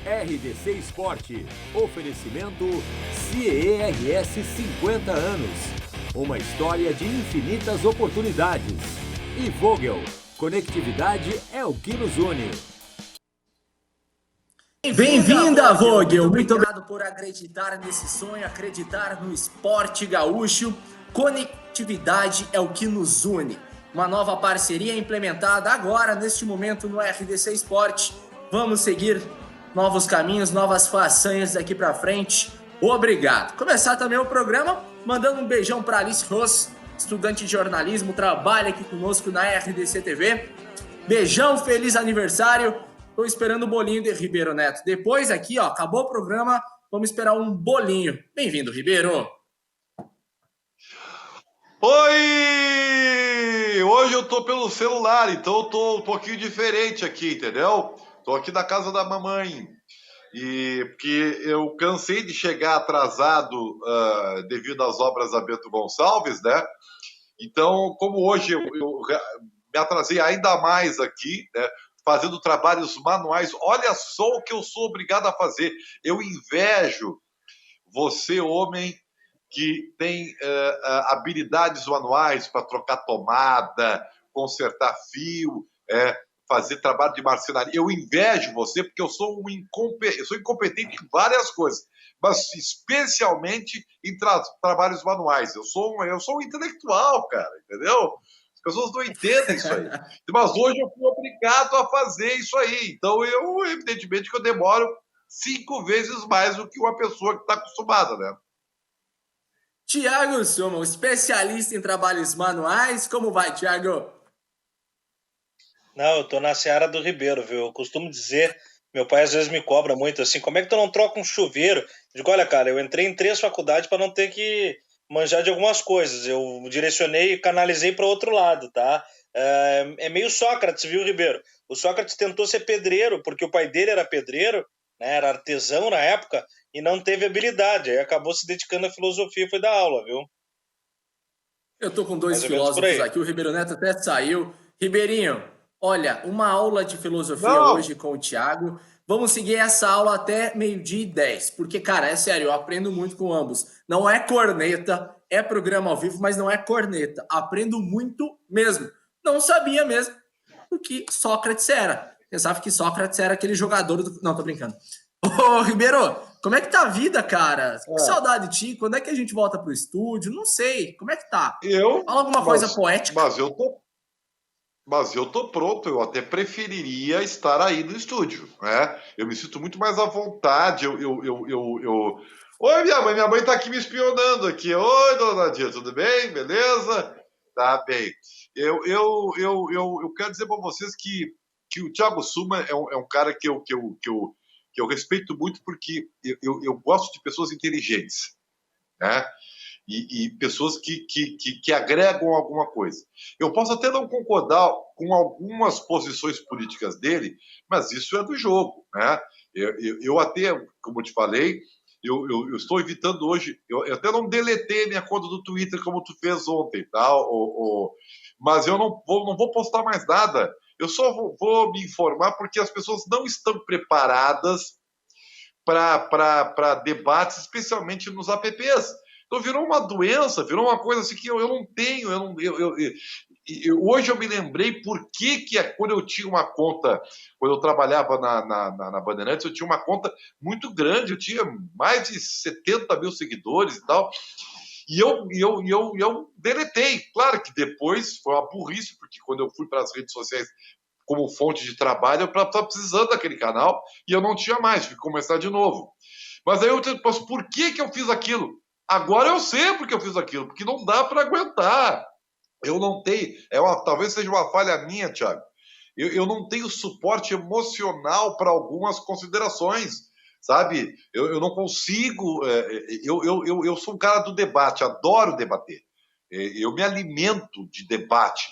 RDC Esporte. Oferecimento CERS 50 anos. Uma história de infinitas oportunidades. E Vogel. Conectividade é o que nos une. Bem-vinda, Vogel! Muito obrigado por acreditar nesse sonho, acreditar no esporte gaúcho. Conectividade é o que nos une. Uma nova parceria implementada agora, neste momento, no RDC Esporte. Vamos seguir novos caminhos, novas façanhas daqui pra frente. Obrigado. Começar também o programa mandando um beijão para Alice Ross, estudante de jornalismo, trabalha aqui conosco na RDC TV. Beijão, feliz aniversário. Tô esperando o bolinho de Ribeiro Neto. Depois aqui, ó, acabou o programa, vamos esperar um bolinho. Bem-vindo, Ribeiro. Oi! Hoje eu tô pelo celular, então eu tô um pouquinho diferente aqui, entendeu? Tô aqui na casa da mamãe. E porque eu cansei de chegar atrasado devido às obras da Bento Gonçalves, né? Então, como hoje eu me atrasei ainda mais aqui, né? Fazendo trabalhos manuais. Olha só o que eu sou obrigado a fazer. Eu invejo você, homem, que tem habilidades manuais para trocar tomada, consertar fio, fazer trabalho de marcenaria. Eu invejo você porque eu sou incompetente em várias coisas, mas especialmente em trabalhos manuais. Eu sou um intelectual, cara, entendeu? As pessoas não entendem isso aí. Mas hoje eu fui obrigado a fazer isso aí. Então, evidentemente, que eu demoro 5 vezes mais do que uma pessoa que está acostumada, né? Tiago Suma, especialista em trabalhos manuais. Como vai, Tiago? Não, eu tô na seara do Ribeiro, viu? Eu costumo dizer, meu pai às vezes me cobra muito assim, como é que tu não troca um chuveiro? Eu digo, olha, cara, eu entrei em 3 faculdades para não ter que manjar de algumas coisas. Eu direcionei e canalizei para outro lado, tá? É meio Sócrates, viu, Ribeiro? O Sócrates tentou ser pedreiro, porque o pai dele era pedreiro, né? Era artesão na época, e não teve habilidade. Aí acabou se dedicando à filosofia e foi dar aula, viu? Eu tô com 2 filósofos aqui, o Ribeiro Neto até saiu. Ribeirinho, olha, uma aula de filosofia hoje com o Tiago. Vamos seguir essa aula até 12:10, porque, cara, é sério, eu aprendo muito com ambos. Não é corneta, é programa ao vivo, mas não é corneta. Aprendo muito mesmo. Não sabia mesmo o que Sócrates era. Pensava que Sócrates era aquele jogador do... Não, tô brincando. Ô, Ribeiro, como é que tá a vida, cara? Que saudade de ti. Quando é que a gente volta pro estúdio? Não sei. Como é que tá? Fala alguma coisa poética. Mas eu tô pronto, eu até preferiria estar aí no estúdio, né? Eu me sinto muito mais à vontade. Oi, minha mãe tá aqui me espionando aqui. Oi, dona Nadia, tudo bem? Beleza? Tá bem. Eu quero dizer para vocês que o Thiago Suma é um cara que eu respeito muito porque eu gosto de pessoas inteligentes, né? E pessoas que agregam alguma coisa. Eu posso até não concordar com algumas posições políticas dele, mas isso é do jogo, né? Eu até, como eu te falei, eu estou evitando hoje, eu até não deletei minha conta do Twitter como tu fez ontem, tá? Mas eu não vou postar mais nada. Eu só vou me informar porque as pessoas não estão preparadas para debates, especialmente nos apps. Então virou uma doença, virou uma coisa assim que eu não tenho. Hoje eu me lembrei por que quando eu tinha uma conta, quando eu trabalhava na Bandeirantes, eu tinha uma conta muito grande, eu tinha mais de 70 mil seguidores e tal. E eu deletei. Claro que depois foi uma burrice, porque quando eu fui para as redes sociais como fonte de trabalho, eu estava precisando daquele canal e eu não tinha mais, tive que começar de novo. Mas aí eu penso, por que eu fiz aquilo? Agora eu sei porque eu fiz aquilo, porque não dá para aguentar. Eu não tenho, talvez seja uma falha minha, Thiago. Eu não tenho suporte emocional para algumas considerações, sabe? Eu não consigo. Eu sou um cara do debate, adoro debater. Eu me alimento de debate,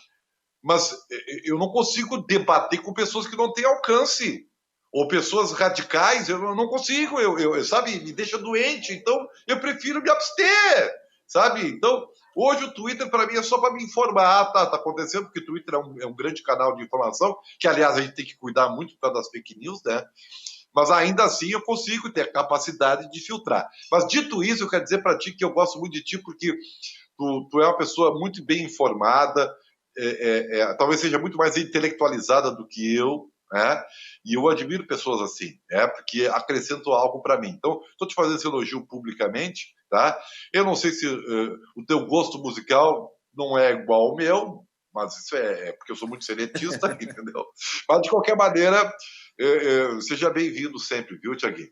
mas eu não consigo debater com pessoas que não têm alcance. Ou pessoas radicais, eu não consigo, sabe, me deixa doente, então eu prefiro me abster, sabe? Então, hoje o Twitter para mim é só para me informar, tá acontecendo, porque o Twitter é um grande canal de informação, que aliás a gente tem que cuidar muito por causa das fake news, né? mas ainda assim eu consigo ter a capacidade de filtrar. Mas dito isso, eu quero dizer para ti que eu gosto muito de ti porque tu é uma pessoa muito bem informada, talvez seja muito mais intelectualizada do que eu, né? E eu admiro pessoas assim, porque acrescentam algo para mim. Então, estou te fazendo esse elogio publicamente, tá? Eu não sei se o teu gosto musical não é igual ao meu, mas isso é porque eu sou muito seletista, entendeu? Mas, de qualquer maneira, seja bem-vindo sempre, viu, Thiaguinho?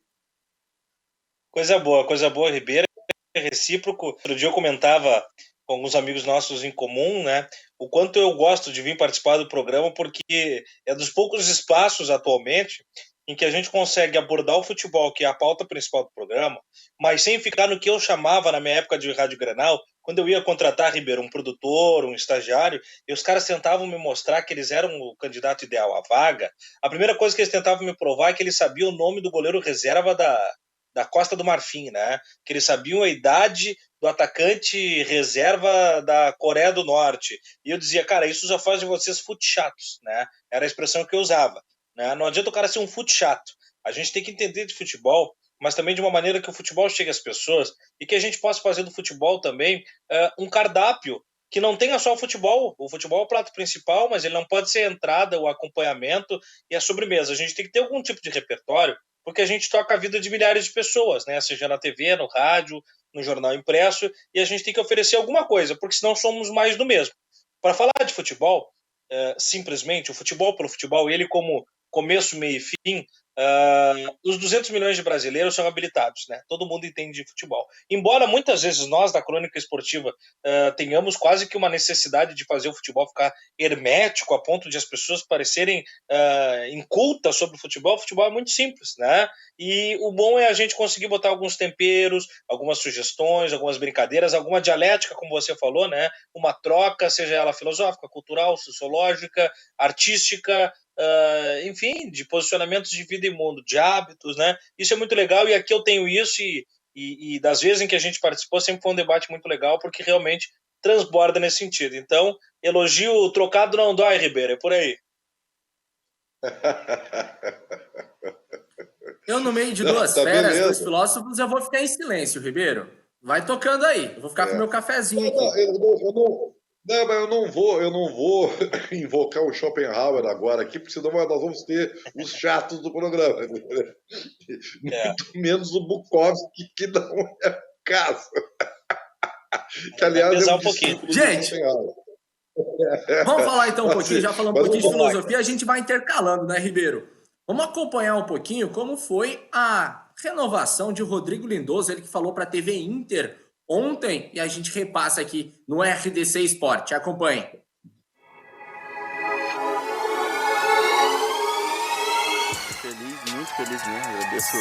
Coisa boa, Ribeiro. É recíproco. Outro dia eu comentava com alguns amigos nossos em comum, né, o quanto eu gosto de vir participar do programa, porque é dos poucos espaços atualmente em que a gente consegue abordar o futebol, que é a pauta principal do programa, mas sem ficar no que eu chamava, na minha época de Rádio Grenal, quando eu ia contratar, Ribeiro, um produtor, um estagiário, e os caras tentavam me mostrar que eles eram o candidato ideal à vaga, a primeira coisa que eles tentavam me provar é que eles sabiam o nome do goleiro reserva da Costa do Marfim, né? Que eles sabiam a idade do atacante reserva da Coreia do Norte. E eu dizia, cara, isso já faz de vocês fute chatos, né? Era a expressão que eu usava, né? Não adianta o cara ser um fute chato. A gente tem que entender de futebol, mas também de uma maneira que o futebol chegue às pessoas e que a gente possa fazer do futebol também um cardápio que não tenha só o futebol. O futebol é o prato principal, mas ele não pode ser a entrada, o acompanhamento e a sobremesa. A gente tem que ter algum tipo de repertório, porque a gente toca a vida de milhares de pessoas, né? Seja na TV, no rádio, no jornal impresso, e a gente tem que oferecer alguma coisa, porque senão somos mais do mesmo. Para falar de futebol, simplesmente, o futebol pelo futebol, ele como começo, meio e fim, os 200 milhões de brasileiros são habilitados, né? Todo mundo entende de futebol. Embora muitas vezes nós, da crônica esportiva, tenhamos quase que uma necessidade de fazer o futebol ficar hermético a ponto de as pessoas parecerem incultas sobre o futebol é muito simples, né? E o bom é a gente conseguir botar alguns temperos, algumas sugestões, algumas brincadeiras, alguma dialética, como você falou, né? Uma troca, seja ela filosófica, cultural, sociológica, artística, enfim, de posicionamentos de vida e mundo, de hábitos, né? Isso é muito legal e aqui eu tenho isso e das vezes em que a gente participou sempre foi um debate muito legal porque realmente transborda nesse sentido. Então, elogio trocado não dói, Ribeiro, é por aí. Eu, no meio de duas férias, dois filósofos, eu vou ficar em silêncio, Ribeiro. Vai tocando aí. Eu vou ficar com o meu cafezinho aqui. Não, mas eu não vou invocar o Schopenhauer agora aqui, porque senão nós vamos ter os chatos do programa. Muito menos o Bukowski, que não é o caso. Que, aliás, é um pouquinho. Gente, vamos falar então um pouquinho, já falamos um pouquinho de filosofia, a gente vai intercalando, né, Ribeiro? Vamos acompanhar um pouquinho como foi a renovação de Rodrigo Lindoso, ele que falou para a TV Inter ontem, e a gente repassa aqui no RDC Esporte. Acompanhe. Muito feliz mesmo. Agradeço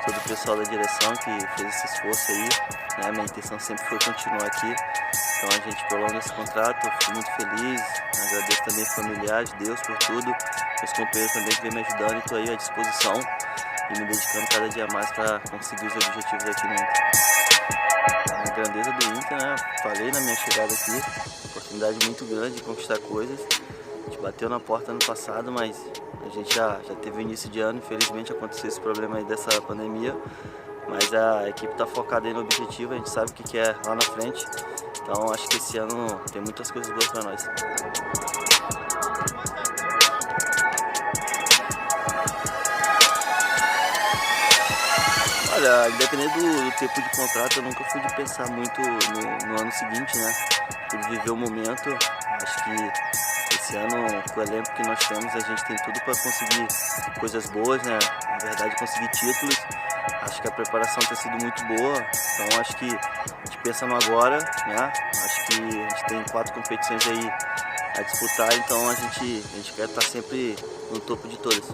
todo o pessoal da direção que fez esse esforço aí, né? Minha intenção sempre foi continuar aqui. Então a gente prolonga esse contrato, fico muito feliz. Agradeço também os familiares, Deus por tudo. Meus companheiros também que vêm me ajudando e estou aí à disposição e me dedicando cada dia mais para conseguir os objetivos aqui no Inter. A grandeza do Inter, né? Falei na minha chegada aqui, oportunidade muito grande de conquistar coisas. A gente bateu na porta ano passado, mas a gente já teve o início de ano, infelizmente aconteceu esse problema aí dessa pandemia. Mas a equipe está focada aí no objetivo, a gente sabe o que é lá na frente. Então acho que esse ano tem muitas coisas boas para nós. Olha, independente do tempo de contrato, eu nunca fui de pensar muito no ano seguinte, né? Fui de viver o momento. Acho que esse ano, com o elenco que nós temos, a gente tem tudo para conseguir coisas boas, né? Na verdade, conseguir títulos. Acho que a preparação tem sido muito boa, então acho que a gente pensa no agora, né? Acho que a gente tem 4 competições aí a disputar, então a gente quer estar sempre no topo de todas.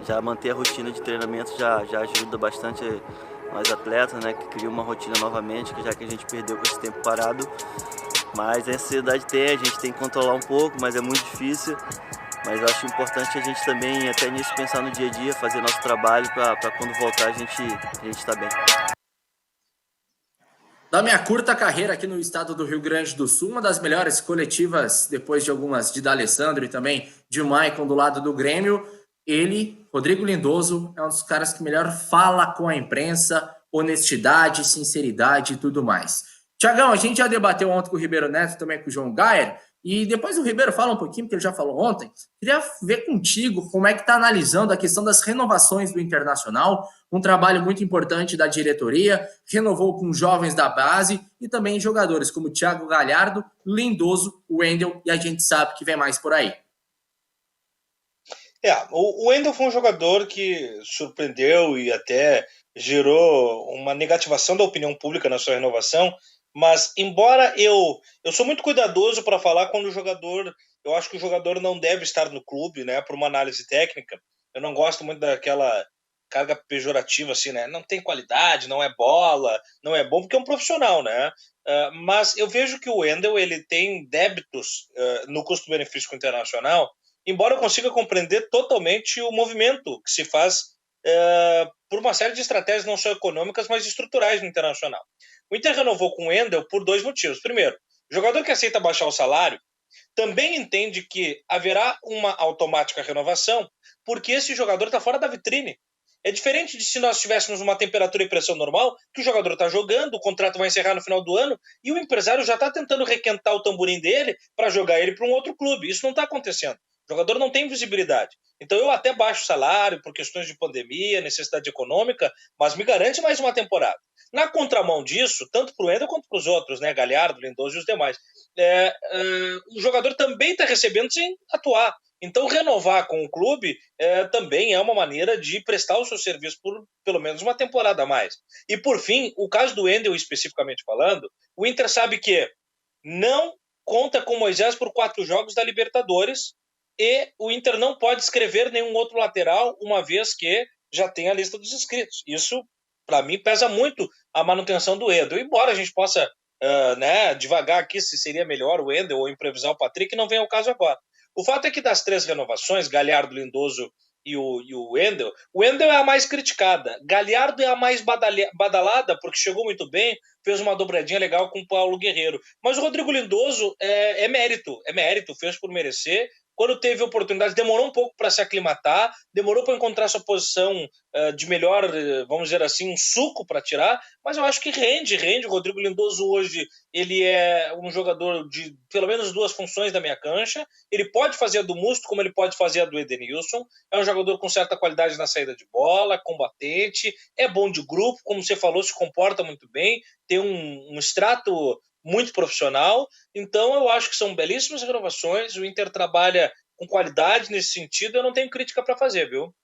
Já manter a rotina de treinamento já ajuda bastante nós atletas, né? Que cria uma rotina novamente, já que a gente perdeu com esse tempo parado. Mas a ansiedade a gente tem que controlar um pouco, mas é muito difícil. Mas eu acho importante a gente também, até nisso, pensar no dia a dia, fazer nosso trabalho para quando voltar a gente estar bem. Da minha curta carreira aqui no estado do Rio Grande do Sul, uma das melhores coletivas, depois de algumas de D'Alessandro e também de Maicon do lado do Grêmio, ele, Rodrigo Lindoso, é um dos caras que melhor fala com a imprensa, honestidade, sinceridade e tudo mais. Tiagão, a gente já debateu ontem com o Ribeiro Neto, também com o João Gayer, e depois o Ribeiro fala um pouquinho, porque ele já falou ontem. Queria ver contigo como é que está analisando a questão das renovações do Internacional, um trabalho muito importante da diretoria, renovou com jovens da base e também jogadores como Thiago Galhardo, Lindoso, Wendel, e a gente sabe que vem mais por aí. O Wendel foi um jogador que surpreendeu e até gerou uma negativação da opinião pública na sua renovação, mas embora eu sou muito cuidadoso para falar quando o jogador, eu acho que o jogador não deve estar no clube, né, por uma análise técnica. Eu não gosto muito daquela carga pejorativa assim, né? Não tem qualidade, não é bola, não é bom porque é um profissional, né? Mas eu vejo que o Wendel ele tem débitos no custo-benefício com o Internacional, embora eu consiga compreender totalmente o movimento que se faz por uma série de estratégias não só econômicas, mas estruturais no Internacional. O Inter renovou com o Wendel por dois motivos. Primeiro, o jogador que aceita baixar o salário também entende que haverá uma automática renovação, porque esse jogador está fora da vitrine. É diferente de se nós tivéssemos uma temperatura e pressão normal, que o jogador está jogando, o contrato vai encerrar no final do ano, e o empresário já está tentando requentar o tamborim dele para jogar ele para um outro clube. Isso não está acontecendo. O jogador não tem visibilidade. Então eu até baixo o salário por questões de pandemia, necessidade econômica, mas me garante mais uma temporada. Na contramão disso, tanto para o Wendel quanto para os outros, né, Galhardo, Lindoso e os demais, o jogador também está recebendo sem atuar. Então, renovar com o clube também é uma maneira de prestar o seu serviço por pelo menos uma temporada a mais. E, por fim, o caso do Wendel, especificamente falando, o Inter sabe que não conta com Moisés por 4 jogos da Libertadores e o Inter não pode escrever nenhum outro lateral, uma vez que já tem a lista dos inscritos. Isso, para mim, pesa muito a manutenção do Wendel. Embora a gente possa devagar aqui se seria melhor o Wendel ou improvisar o Patrick, não vem ao caso agora. O fato é que das 3 renovações, Galhardo, Lindoso e o Wendel é a mais criticada. Galhardo é a mais badalada, porque chegou muito bem, fez uma dobradinha legal com o Paulo Guerreiro. Mas o Rodrigo Lindoso é mérito, fez por merecer. Quando teve oportunidade, demorou um pouco para se aclimatar, demorou para encontrar sua posição de melhor, vamos dizer assim, um suco para tirar, mas eu acho que rende. O Rodrigo Lindoso hoje, ele é um jogador de pelo menos 2 funções da meia cancha, ele pode fazer a do Musto, como ele pode fazer a do Edenilson, é um jogador com certa qualidade na saída de bola, combatente, é bom de grupo, como você falou, se comporta muito bem, tem um extrato muito profissional, então eu acho que são belíssimas renovações, o Inter trabalha com qualidade nesse sentido, eu não tenho crítica para fazer, viu?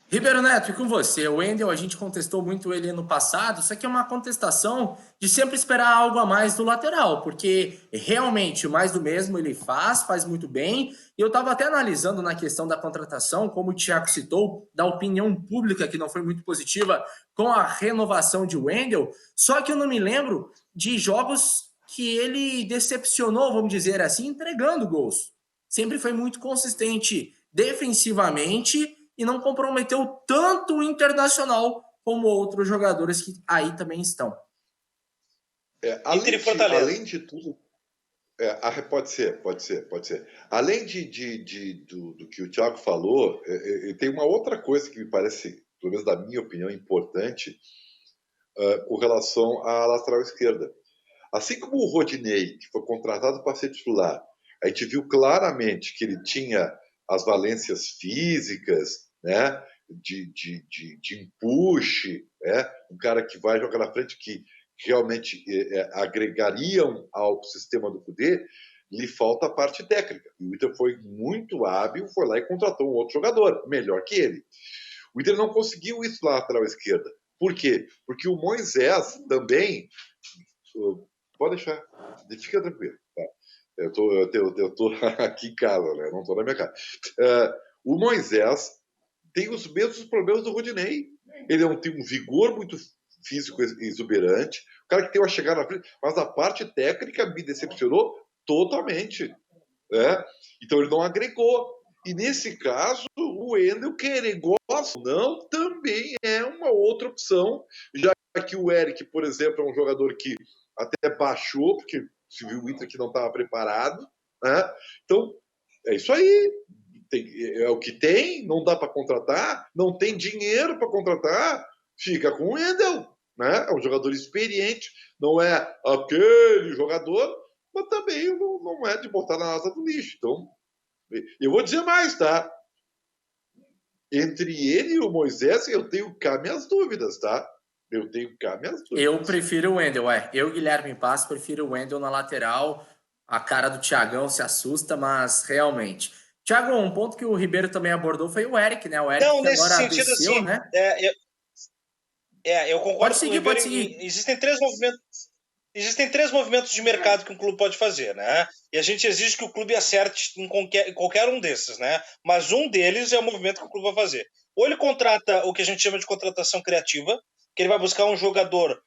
Ribeiro Neto, e com você? O Wendel, a gente contestou muito ele no passado, isso aqui é uma contestação de sempre esperar algo a mais do lateral, porque realmente o mais do mesmo ele faz muito bem, e eu estava até analisando na questão da contratação, como o Thiago citou, da opinião pública que não foi muito positiva com a renovação de Wendel, só que eu não me lembro de jogos que ele decepcionou, vamos dizer assim, entregando gols. Sempre foi muito consistente defensivamente e não comprometeu tanto o Internacional como outros jogadores que aí também estão. Além de tudo, pode ser. Além do que o Thiago falou, tem uma outra coisa que me parece, pelo menos da minha opinião, importante com relação à lateral esquerda. Assim como o Rodinei, que foi contratado para ser titular, a gente viu claramente que ele tinha as valências físicas, né, de empuxe, um cara que vai jogar na frente, que realmente agregariam ao sistema do Kudê, lhe falta a parte técnica. O Inter foi muito hábil, foi lá e contratou um outro jogador, melhor que ele. O Inter não conseguiu isso na lateral esquerda. Por quê? Porque o Moisés também... Pode deixar, fica tranquilo. Tá? Eu tô aqui em casa, né? Não estou na minha casa. O Moisés tem os mesmos problemas do Rodinei. Ele não tem um vigor muito físico exuberante, o cara que tem uma chegada na frente, mas a parte técnica me decepcionou totalmente. Né? Então ele não agregou. E nesse caso, o Wendel, querer gosta ou não, também é uma outra opção, já que o Eric, por exemplo, é um jogador que até baixou, porque se viu o Inter que não estava preparado, né? Então, é isso aí. É o que tem, não dá para contratar, não tem dinheiro para contratar, fica com o Wendel, né? É um jogador experiente, não é aquele jogador, mas também não é de botar na asa do lixo. Então, eu vou dizer mais, tá? Entre ele e o Moisés, eu tenho cá minhas dúvidas, tá? Eu tenho cá minhas dúvidas. Eu prefiro o Wendel, Eu, Guilherme Pass, prefiro o Wendel na lateral. A cara do Thiagão se assusta, mas realmente. Thiago, um ponto que o Ribeiro também abordou foi o Eric, né? O Eric Não, que nesse agora sentido, desceu, assim, né? eu concordo Pode com o seguir, Ribeiro. pode seguir. Existem três movimentos de mercado que um clube pode fazer, né? E a gente exige que o clube acerte em qualquer um desses, né? Mas um deles é o movimento que o clube vai fazer. Ou ele contrata o que a gente chama de contratação criativa, que ele vai buscar um jogador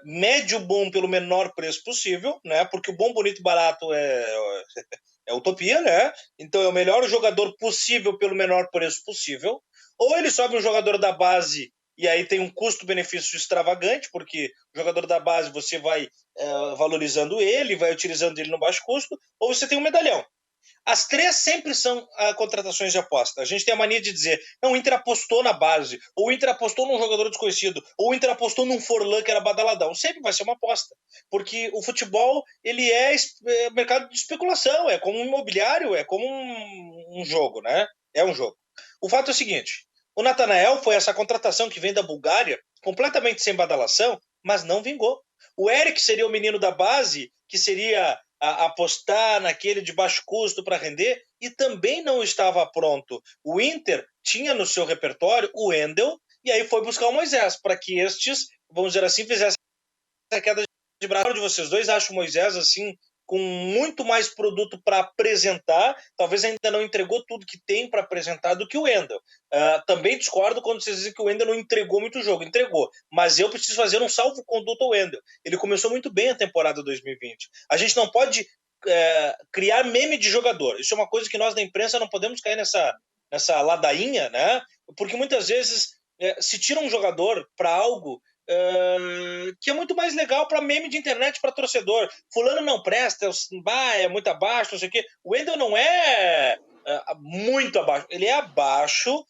médio bom pelo menor preço possível, né? Porque o bom, bonito e barato é utopia, né? Então é o melhor jogador possível pelo menor preço possível. Ou ele sobe um jogador da base e aí tem um custo-benefício extravagante, porque o jogador da base você vai valorizando ele, vai utilizando ele no baixo custo, ou você tem um medalhão. As três sempre são contratações de aposta. A gente tem a mania de dizer, não, o Inter apostou na base, ou o Inter apostou num jogador desconhecido, ou o Inter apostou num Forlan que era badaladão. Sempre vai ser uma aposta, porque o futebol ele é mercado de especulação, é como um imobiliário, é como um jogo, né? É um jogo. O fato é o seguinte, o Natanael foi essa contratação que vem da Bulgária, completamente sem badalação, mas não vingou. O Eric seria o menino da base, que seria apostar naquele de baixo custo para render, e também não estava pronto. O Inter tinha no seu repertório o Wendel, e aí foi buscar o Moisés, para que estes, vamos dizer assim, fizessem a queda de braço de vocês dois. Acho o Moisés assim com muito mais produto para apresentar, talvez ainda não entregou tudo que tem para apresentar do que o Wendel. Também discordo quando vocês dizem que o Wendel não entregou muito jogo. Entregou, mas eu preciso fazer um salvo-conduto ao Wendel. Ele começou muito bem a temporada 2020. A gente não pode criar meme de jogador. Isso é uma coisa que nós da imprensa não podemos cair nessa ladainha, né? Porque muitas vezes se tira um jogador para algo que é muito mais legal para meme de internet, para torcedor. Fulano não presta, é muito abaixo, não sei o quê. O Wendel não é muito abaixo, ele é abaixo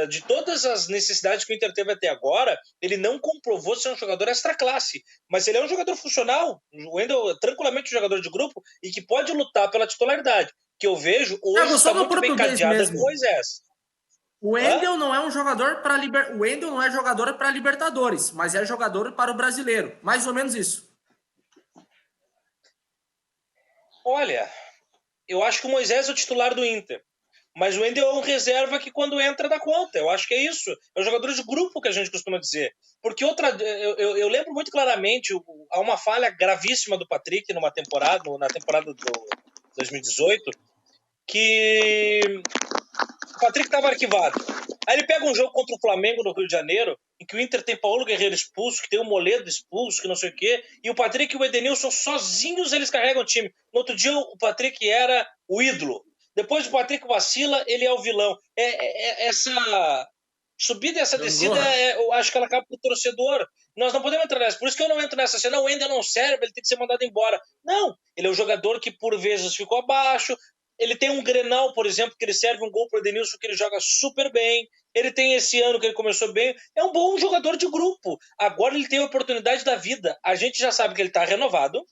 de todas as necessidades que o Inter teve até agora. Ele não comprovou ser um jogador extra classe, mas ele é um jogador funcional. O Wendel é tranquilamente um jogador de grupo e que pode lutar pela titularidade, que eu vejo hoje está muito bem cadeada com o Moisés. O Wendel não é um jogador para o Wendel não é jogador para Libertadores, mas é jogador para o brasileiro. Mais ou menos isso. Olha, eu acho que o Moisés é o titular do Inter, mas o Wendel é um reserva que quando entra dá conta. Eu acho que é isso. É um jogador de grupo que a gente costuma dizer. Porque eu lembro muito claramente, há uma falha gravíssima do Patrick na temporada do 2018, que o Patrick estava arquivado. Aí ele pega um jogo contra o Flamengo no Rio de Janeiro, em que o Inter tem Paulo Guerreiro expulso, que tem o Moledo expulso, que não sei o quê, e o Patrick e o Edenilson sozinhos eles carregam o time. No outro dia o Patrick era o ídolo. Depois o Patrick vacila, ele é o vilão. Essa subida e essa descida, eu acho que ela acaba pro torcedor. Nós não podemos entrar nessa. Por isso que eu não entro nessa cena. O Wendel não serve, ele tem que ser mandado embora. Não, ele é um jogador que por vezes ficou abaixo. Ele tem um Grenal, por exemplo, que ele serve um gol pro Edenilson, que ele joga super bem. Ele tem esse ano que ele começou bem. É um bom jogador de grupo. Agora ele tem a oportunidade da vida. A gente já sabe que ele está renovado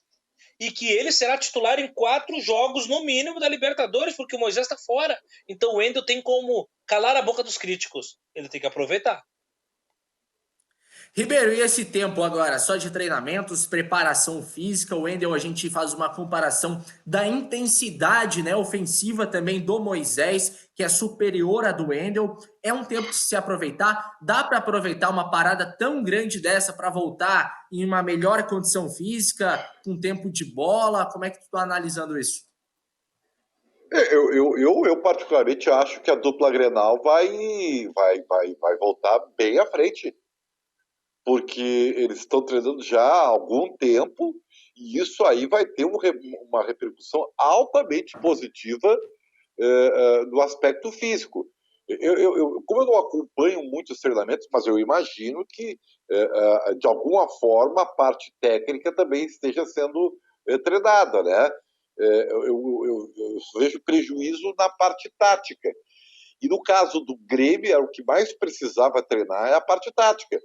e que ele será titular em 4 jogos, no mínimo, da Libertadores, porque o Moisés está fora. Então o Wendel tem como calar a boca dos críticos. Ele tem que aproveitar. Ribeiro, e esse tempo agora só de treinamentos, preparação física? O Wendel, a gente faz uma comparação da intensidade, né, ofensiva também do Moisés, que é superior à do Wendel. É um tempo de se aproveitar. Dá para aproveitar uma parada tão grande dessa para voltar em uma melhor condição física, com tempo de bola? Como é que tu está analisando isso? Eu particularmente acho que a dupla Grenal vai voltar bem à frente, porque eles estão treinando já há algum tempo e isso aí vai ter uma repercussão altamente positiva no aspecto físico. Como eu não acompanho muitos treinamentos, mas eu imagino que, de alguma forma, a parte técnica também esteja sendo treinada, né? Eu vejo prejuízo na parte tática. E no caso do Grêmio, era o que mais precisava treinar é a parte tática.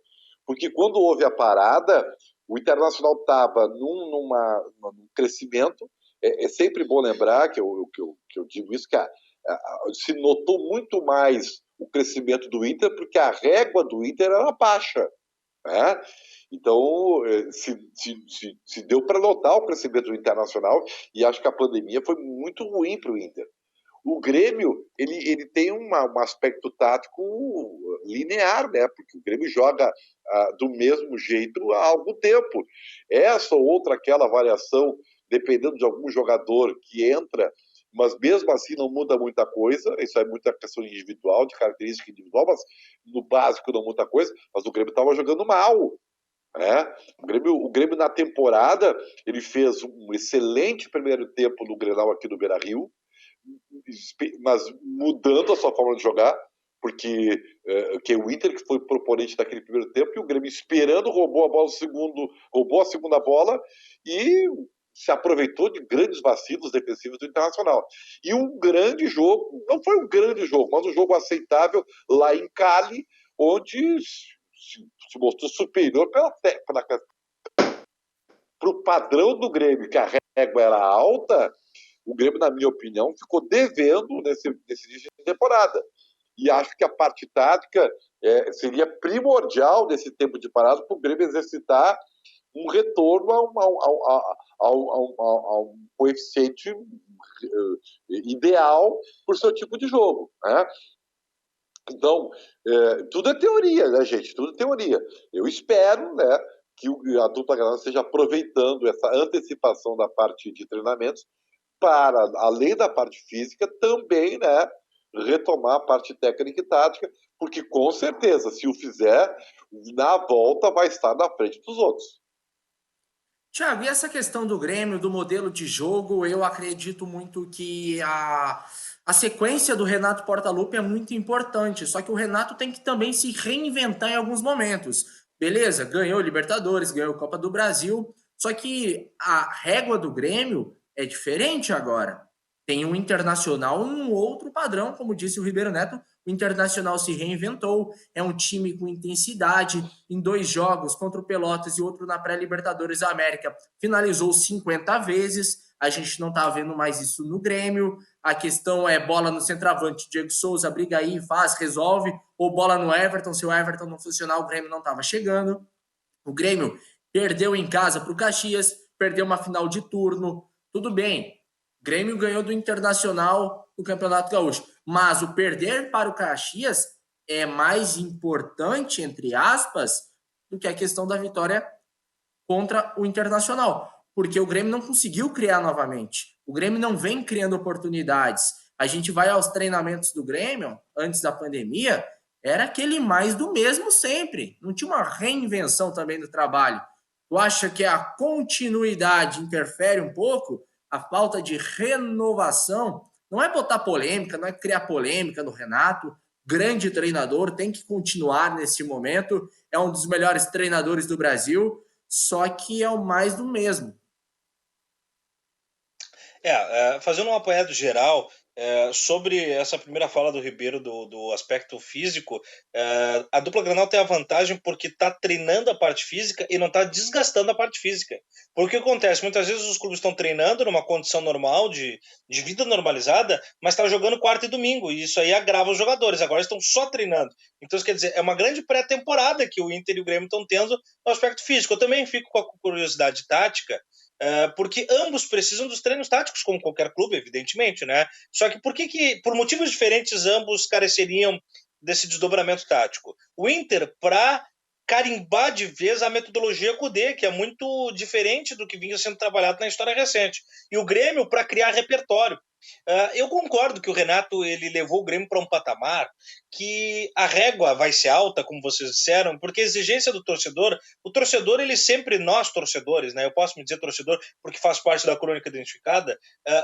Porque quando houve a parada, o Internacional estava num crescimento. É sempre bom lembrar que eu digo isso, que se notou muito mais o crescimento do Inter, porque a régua do Inter era baixa. Né? Então, se deu para notar o crescimento do Internacional, e acho que a pandemia foi muito ruim para o Inter. O Grêmio, ele tem um aspecto tático linear, né? Porque o Grêmio joga do mesmo jeito há algum tempo. Essa ou outra, aquela variação, dependendo de algum jogador que entra, mas mesmo assim não muda muita coisa, isso é muita questão individual, de característica individual, mas no básico não muda coisa, mas o Grêmio estava jogando mal. Né? O Grêmio na temporada, ele fez um excelente primeiro tempo no Grenal aqui no Beira-Rio, mas mudando a sua forma de jogar, porque que o Inter que foi proponente daquele primeiro tempo e o Grêmio esperando roubou a segunda bola e se aproveitou de grandes vacilos defensivos do Internacional. E um grande jogo, não foi um grande jogo, mas um jogo aceitável lá em Cali, onde se mostrou superior para o padrão do Grêmio, que a régua era alta. O Grêmio, na minha opinião, ficou devendo nesse início de temporada. E acho que a parte tática seria primordial nesse tempo de parada para o Grêmio exercitar um retorno a um coeficiente ideal para o seu tipo de jogo. Né? Então, tudo é teoria, né, gente? Tudo é teoria. Eu espero, né, que a dupla Granal esteja aproveitando essa antecipação da parte de treinamentos para, além da parte física, também, né, retomar a parte técnica e tática, porque com certeza, se o fizer, na volta vai estar na frente dos outros. Thiago, e essa questão do Grêmio, do modelo de jogo, eu acredito muito que a sequência do Renato Portaluppi é muito importante, só que o Renato tem que também se reinventar em alguns momentos. Beleza, ganhou Libertadores, ganhou Copa do Brasil, só que a régua do Grêmio é diferente agora. Tem um Internacional e um outro padrão, como disse o Ribeiro Neto, o Internacional se reinventou, é um time com intensidade, em 2 jogos contra o Pelotas e outro na pré-Libertadores da América, finalizou 50 vezes, a gente não tá vendo mais isso no Grêmio, a questão é bola no centroavante, Diego Souza briga aí, faz, resolve, ou bola no Everton, se o Everton não funcionar, o Grêmio não estava chegando. O Grêmio perdeu em casa para o Caxias, perdeu uma final de turno, tudo bem. O Grêmio ganhou do Internacional no Campeonato Gaúcho, mas o perder para o Caxias é mais importante, entre aspas, do que a questão da vitória contra o Internacional, porque o Grêmio não conseguiu criar novamente. O Grêmio não vem criando oportunidades. A gente vai aos treinamentos do Grêmio, antes da pandemia, era aquele mais do mesmo sempre. Não tinha uma reinvenção também do trabalho. Tu acha que a continuidade interfere um pouco? A falta de renovação? Não é botar polêmica, não é criar polêmica no Renato. Grande treinador, tem que continuar nesse momento. É um dos melhores treinadores do Brasil, só que é o mais do mesmo. Fazendo um apanhado geral sobre essa primeira fala do Ribeiro do aspecto físico, a dupla Granal tem a vantagem porque está treinando a parte física e não está desgastando a parte física. Porque o que acontece? Muitas vezes os clubes estão treinando numa condição normal, de vida normalizada, mas estão jogando quarta e domingo, e isso aí agrava os jogadores. Agora estão só treinando. Então, isso quer dizer, é uma grande pré-temporada que o Inter e o Grêmio estão tendo no aspecto físico. Eu também fico com a curiosidade tática, porque ambos precisam dos treinos táticos, como qualquer clube, evidentemente, né? Só que por motivos diferentes, ambos careceriam desse desdobramento tático. O Inter, para carimbar de vez a metodologia Kudê, que é muito diferente do que vinha sendo trabalhado na história recente. E o Grêmio, para criar repertório. Eu concordo que o Renato ele levou o Grêmio para um patamar que a régua vai ser alta, como vocês disseram, porque a exigência do torcedor, o torcedor, ele sempre, nós torcedores, né, eu posso me dizer torcedor porque faz parte da crônica identificada,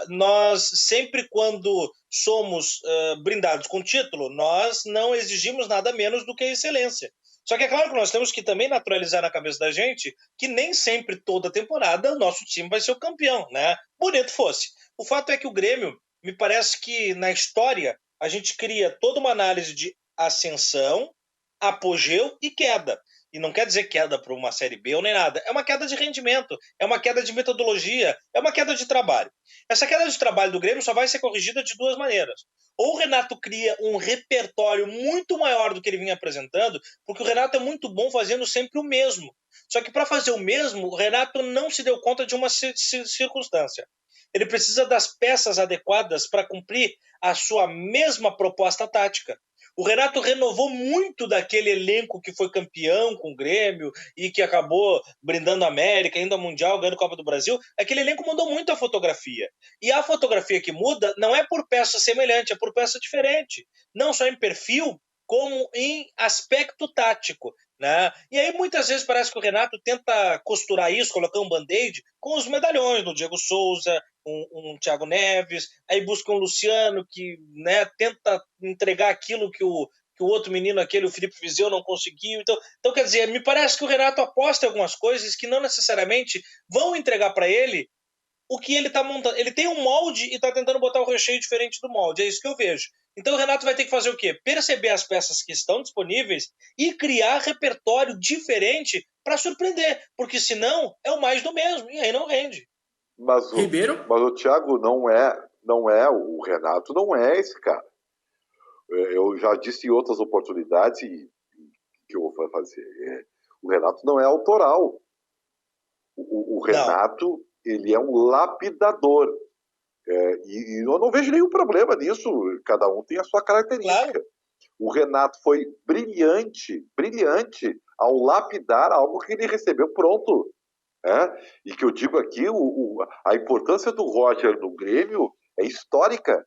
nós sempre quando somos brindados com título, nós não exigimos nada menos do que a excelência. Só que é claro que nós temos que também naturalizar na cabeça da gente que nem sempre toda temporada o nosso time vai ser o campeão, né? Bonito fosse. O fato é que o Grêmio, me parece que na história a gente cria toda uma análise de ascensão, apogeu e queda. E não quer dizer queda para uma Série B ou nem nada. É uma queda de rendimento, é uma queda de metodologia, é uma queda de trabalho. Essa queda de trabalho do Grêmio só vai ser corrigida de duas maneiras. Ou o Renato cria um repertório muito maior do que ele vinha apresentando, porque o Renato é muito bom fazendo sempre o mesmo. Só que para fazer o mesmo, o Renato não se deu conta de uma circunstância. Ele precisa das peças adequadas para cumprir a sua mesma proposta tática. O Renato renovou muito daquele elenco que foi campeão com o Grêmio e que acabou brindando a América, indo ao Mundial, ganhando a Copa do Brasil. Aquele elenco mudou muito a fotografia. E a fotografia que muda não é por peça semelhante, é por peça diferente. Não só em perfil, como em aspecto tático. Né? E aí muitas vezes parece que o Renato tenta costurar isso, colocar um band-aid com os medalhões do Diego Souza, um Thiago Neves, aí busca um Luciano que, né, tenta entregar aquilo que o outro menino aquele, o Felipe Viseu, não conseguiu. Então, quer dizer, me parece que o Renato aposta em algumas coisas que não necessariamente vão entregar para ele o que ele está montando. Ele tem um molde e está tentando botar o recheio diferente do molde. É isso que eu vejo. Então o Renato vai ter que fazer o quê? Perceber as peças que estão disponíveis e criar repertório diferente para surpreender. Porque senão é o mais do mesmo. E aí não rende. Mas o Thiago não é, o Renato não é esse cara. Eu já disse em outras oportunidades que eu vou fazer. O Renato não é autoral. O Renato, ele é um lapidador. E eu não vejo nenhum problema nisso. Cada um tem a sua característica. Claro. O Renato foi brilhante ao lapidar algo que ele recebeu pronto. E que eu digo aqui, a importância do Roger no Grêmio é histórica.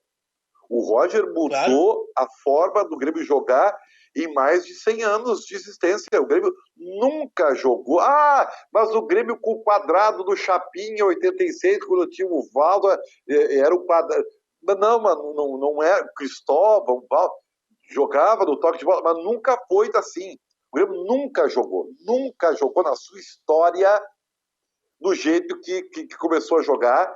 O Roger mudou a forma do Grêmio jogar em mais de 100 anos de existência. O Grêmio nunca jogou. Mas o Grêmio com o quadrado do Chapinha em 86, quando tinha o Valdo, era o quadrado. Não, mano, não é. Cristóvão, Valdo, jogava no toque de bola, mas nunca foi assim. O Grêmio nunca jogou na sua história do jeito que começou a jogar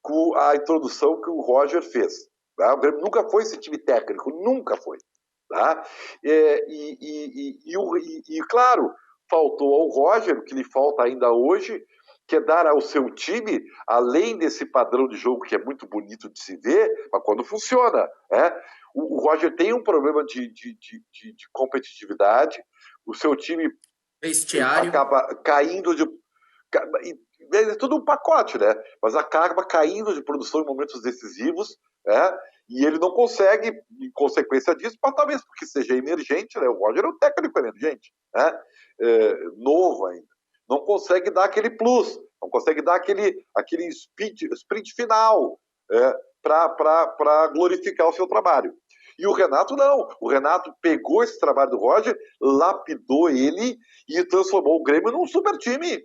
com a introdução que o Roger fez. Tá? O Grêmio nunca foi esse time técnico, nunca foi. Tá? Claro, faltou ao Roger, o que lhe falta ainda hoje, que é dar ao seu time, além desse padrão de jogo que é muito bonito de se ver, mas quando funciona. O Roger tem um problema de competitividade, o seu time acaba caindo de... É tudo um pacote, né? Mas acaba caindo de produção em momentos decisivos, e ele não consegue, em consequência disso, mas talvez porque seja emergente, né? O Roger é um técnico emergente, novo ainda. Não consegue dar aquele plus, não consegue dar aquele sprint final para glorificar o seu trabalho. E o Renato não. O Renato pegou esse trabalho do Roger, lapidou ele e transformou o Grêmio num super time.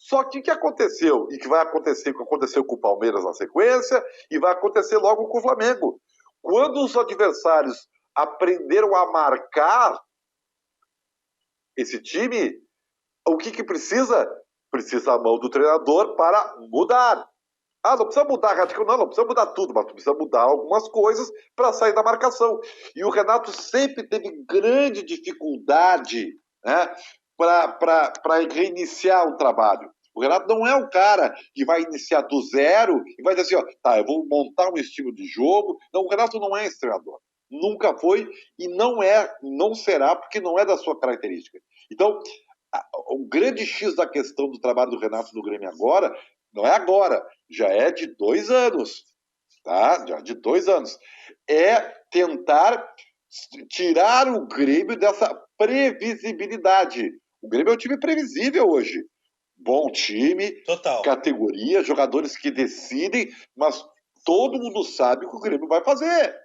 Só que o que aconteceu, e que vai acontecer, que aconteceu com o Palmeiras na sequência, e vai acontecer logo com o Flamengo. Quando os adversários aprenderam a marcar esse time, o que precisa? Precisa a mão do treinador para mudar. Não precisa mudar radicalmente, não precisa mudar tudo, mas precisa mudar algumas coisas para sair da marcação. E o Renato sempre teve grande dificuldade, para reiniciar o trabalho. O Renato não é o cara que vai iniciar do zero e vai dizer assim, eu vou montar um estilo de jogo. Não, o Renato não é esse treinador. Nunca foi e não será, porque não é da sua característica. Então, o grande X da questão do trabalho do Renato no Grêmio agora, não é agora, já é de 2 anos. Tá? Já de 2 anos. É tentar tirar o Grêmio dessa previsibilidade. O Grêmio é um time previsível hoje. Bom time, total. Categoria, jogadores que decidem, mas todo mundo sabe o que o Grêmio vai fazer.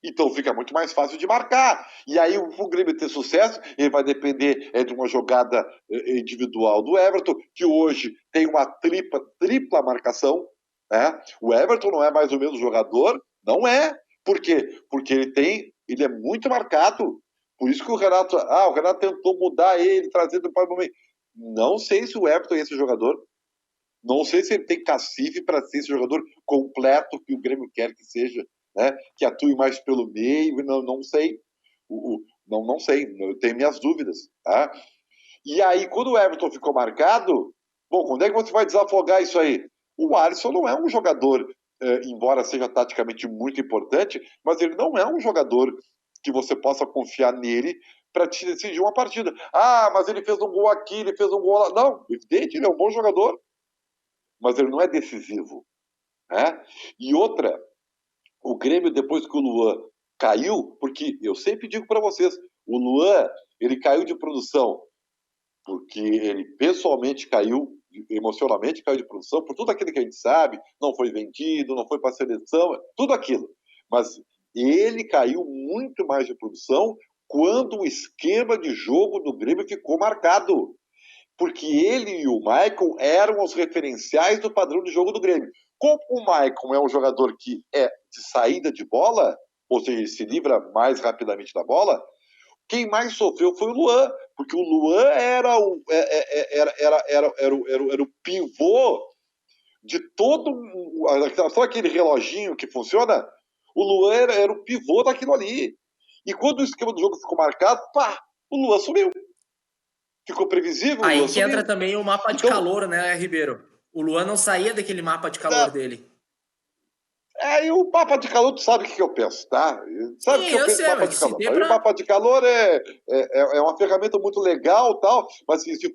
Então fica muito mais fácil de marcar. E aí o Grêmio ter sucesso, ele vai depender de uma jogada individual do Everton, que hoje tem uma tripla marcação. Né? O Everton não é mais ou menos jogador, não é. Por quê? Porque ele é muito marcado. Por isso que o Renato tentou mudar ele, trazendo para o momento. Não sei se o Everton é esse jogador. Não sei se ele tem cacife para ser esse jogador completo que o Grêmio quer que seja, né? Que atue mais pelo meio. Não sei. Não sei. Eu tenho minhas dúvidas. Tá? E aí, quando o Everton ficou marcado, quando é que você vai desafogar isso aí? O Alisson não é um jogador, embora seja taticamente muito importante, mas ele não é um jogador que você possa confiar nele para te decidir uma partida. Mas ele fez um gol aqui, ele fez um gol lá. Não, evidente, ele é um bom jogador, mas ele não é decisivo. Né? E outra, o Grêmio, depois que o Luan caiu, porque eu sempre digo para vocês, o Luan, ele caiu de produção porque ele pessoalmente caiu, emocionalmente caiu de produção, por tudo aquilo que a gente sabe, não foi vendido, não foi para a seleção, tudo aquilo. Mas ele caiu muito mais de produção quando o esquema de jogo do Grêmio ficou marcado. Porque ele e o Maicon eram os referenciais do padrão de jogo do Grêmio. Como o Maicon é um jogador que é de saída de bola, ou seja, ele se livra mais rapidamente da bola, quem mais sofreu foi o Luan, porque o Luan era o pivô de todo... Só aquele reloginho que funciona? O Luan era o pivô daquilo ali. E quando o esquema do jogo ficou marcado, o Luan sumiu. Ficou previsível. Aí que entra também o mapa de calor, né, Ribeiro? O Luan não saía daquele mapa de calor dele. E o mapa de calor, tu sabe o que eu penso, tá? Sabe o que eu penso do mapa de calor? O mapa de calor é uma ferramenta muito legal, tal, mas se